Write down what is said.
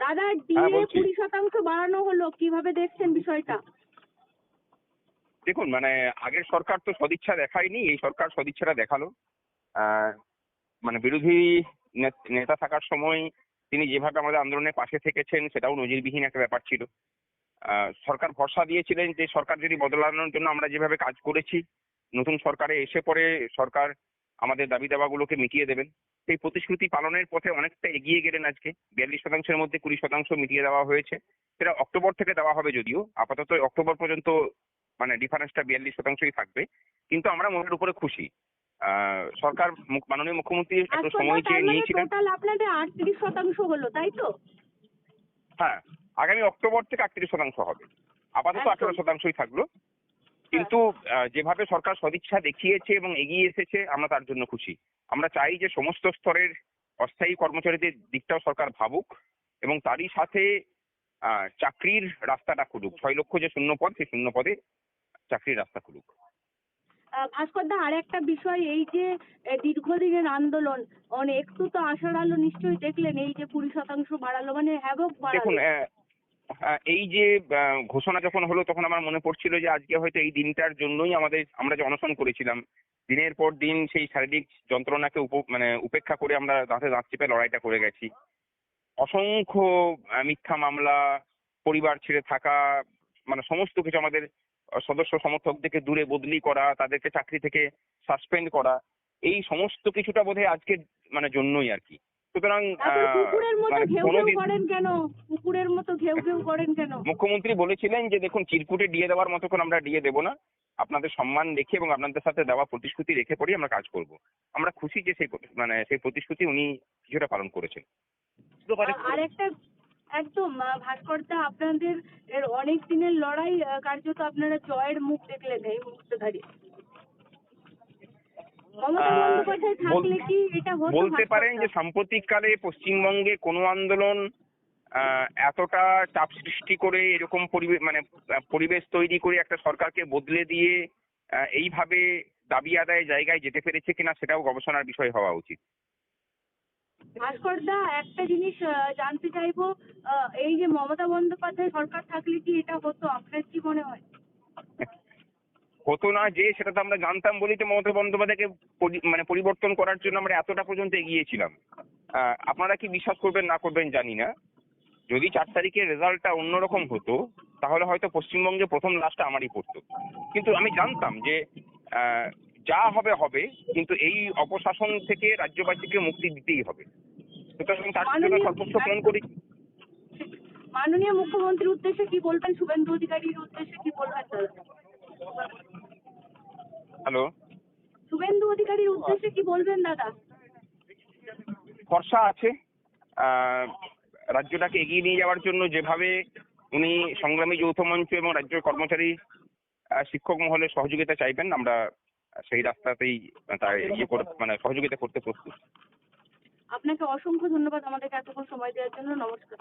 দাদা, হ্যাঁ ডিএ বলছি। 20% বাড়ানো হলো, কিভাবে দেখছেন বিষয়টা? দেখুন মানে আগের সরকার তো সদিচ্ছা দেখায়নি, এই সরকার সদিচ্ছাটা দেখালো। আহ, মানে বিরোধী নেতা থাকার সময় তিনি যেভাবে আমাদের আন্দোলনের পাশে থেকেছেন সেটাও নজিরবিহীন একটা ব্যাপার ছিল। সরকার ভরসা দিয়েছিলেন যে সরকার যদি বদলানোর জন্য আমরা যেভাবে কাজ করেছি, নতুন সরকারে এসে পরে সরকার আমাদের দাবি দাবাগুলোকে মিটিয়ে দেবেন। সেই প্রতিশ্রুতি পালনের পথে অনেকটা এগিয়ে গেলেন আজকে। 42%-এর মধ্যে 20% মিটিয়ে দেওয়া হয়েছে। সেটা অক্টোবর থেকে দেওয়া হবে, যদিও আপাতত অক্টোবর পর্যন্ত মানে ডিফারেন্সটা 42%ই থাকবে। কিন্তু আমরা মনের উপরে খুশি। সরকার মাননীয় মুখ্যমন্ত্রী একটু ভাস্কর দা, সময় তার চেয়ে মানে নিয়েছিলেন। টোটাল আপনাদের 38% হলো, তাই তো? হ্যাঁ, আগামী অক্টোবর থেকে 38% হবে। আপাতত একদম। 18%ই থাকলো। হ্যাঁ। কিন্তু যেভাবে সরকার সদিচ্ছা দেখিয়েছে এবং এগিয়ে এসেছে আমরা তার জন্য খুশি। আমরা চাই যে সমস্ত স্তরের অস্থায়ী কর্মচারীদের দিকটাও সরকার ভাবুক এবং তারই সাথে চাকরির রাস্তাটা খুলুক। 6 লক্ষ যে শূন্য পদ, সেই শূন্য পদে চাকরির রাস্তা খুলুক। ভাস্কর দা, আর একটা বিষয়, এই যে দীর্ঘদিনের আন্দোলন, একটু তো আশার আলো নিশ্চয়ই দেখলেন, এই যে 20% বাড়ালো, মানে হ্যাবক দেখুন বাড়ালো। এই যে ঘোষণা যখন হলো তখন আমার মনে পড়ছিল যে আজকে হয়তো এই দিনটার জন্যই আমরা যে অনশন করেছিলাম, দিনের পর দিন সেই শারীরিক যন্ত্রণাকে মানে উপেক্ষা করে আমরা দাঁতে দাঁত চেপে লড়াইটা করে গেছি। অসংখ্য মিথ্যা মামলা, পরিবার ছেড়ে থাকা, মানে সমস্ত কিছু আমাদের সদস্য সমর্থকদেরকে দূরে বদলি করা, তাদেরকে চাকরি থেকে সাসপেন্ড করা, এই সমস্ত কিছুটা বোধহয় আজকের মানে জন্যই আর কি। সুতরাং তারপর কুকুরের মতো মানে ঘেউ ঘেউ কোনোদিন করেন কেন? কুকুরের মতো ঘেউ ঘেউ করেন কেন? মুখ্যমন্ত্রী বলেছিলেন যে দেখুন, চিরকুটে দিয়ে দেওয়ার মতো করে আমরা দিয়ে দেবো না, আপনাদের সম্মান রেখে এবং আপনাদের সাথে দেওয়া প্রতিশ্রুতি রেখে পরেই আমরা কাজ করব। আমরা খুশি যে সেই প্রতিশ্রুতি উনি কিছুটা পালন করেছেন। আর একটা, একদম ভাস্কর দা, আপনাদের অনেক দিনের লড়াই, কার্যত আপনারা জয়ের মুখ দেখলেন এই মুহূর্তে দাঁড়িয়ে। মমতা আহ, বন্দ্যোপাধ্যায় থাকলে কি এটা হতো, বলতে ভাস্কর পারেন দা? যে সাম্প্রতিককালে পশ্চিমবঙ্গে কোনো আন্দোলন এতটা চাপ সৃষ্টি করে এরকম পরিবেশ তৈরি করে একটা সরকারকে বদলে দিয়ে এইভাবে দাবি আদায় জায়গায় যেতে পেরেছে কিনা সেটাও গবেষণার বিষয় হওয়া উচিত। ভাস্কর দা, একটা জিনিস জানতে চাইবো, এই যে মমতা বন্দ্যোপাধ্যায় সরকার থাকলে কি এটা হতো, আপনার কি মনে হয়? হতো না যে, সেটা তো আমরা জানতাম বলেই তো মমতা বন্দ্যোপাধ্যায়কে মানে পরিবর্তন করার জন্য আমরা এতটা পর্যন্ত এগিয়েছিলাম। আপনারা কি বিশ্বাস করবেন না করবেন জানি না, যদি 4 তারিখের রেজাল্টটা অন্যরকম হতো তাহলে হয়তো পশ্চিমবঙ্গে প্রথম লাশটা আমারই পড়তো। কিন্তু আমি জানতাম যে আহ, যা হবে হবে, কিন্তু এই অপশাসন থেকে রাজ্যবাসীকে মুক্তি দিতেই হবে। সুতরাং তার জন্য মাননীয় সর্বোচ্চ পণ করি। মাননীয় মুখ্যমন্ত্রীর উদ্দেশ্যে কি বলবেন? শুভেন্দু অধিকারীর উদ্দেশ্যে কি বলবেন দাদা? হ্যালো। শুভেন্দু অধিকারীর উদ্দেশ্যে কি বলবেন দাদা? ভরসা আছে রাজ্যটাকে এগিয়ে নিয়ে যাওয়ার জন্য। যেভাবে উনি সংগ্রামী যৌথ মঞ্চ এবং রাজ্য কর্মচারী শিক্ষক মহলের সহযোগিতা চাইবেন, আমরা সেই রাস্তাতেই তার করে মানে সহযোগিতা করতে প্রস্তুত। আপনাকে অসংখ্য ধন্যবাদ আমাদেরকে এতক্ষণ সময় দেওয়ার জন্য। নমস্কার।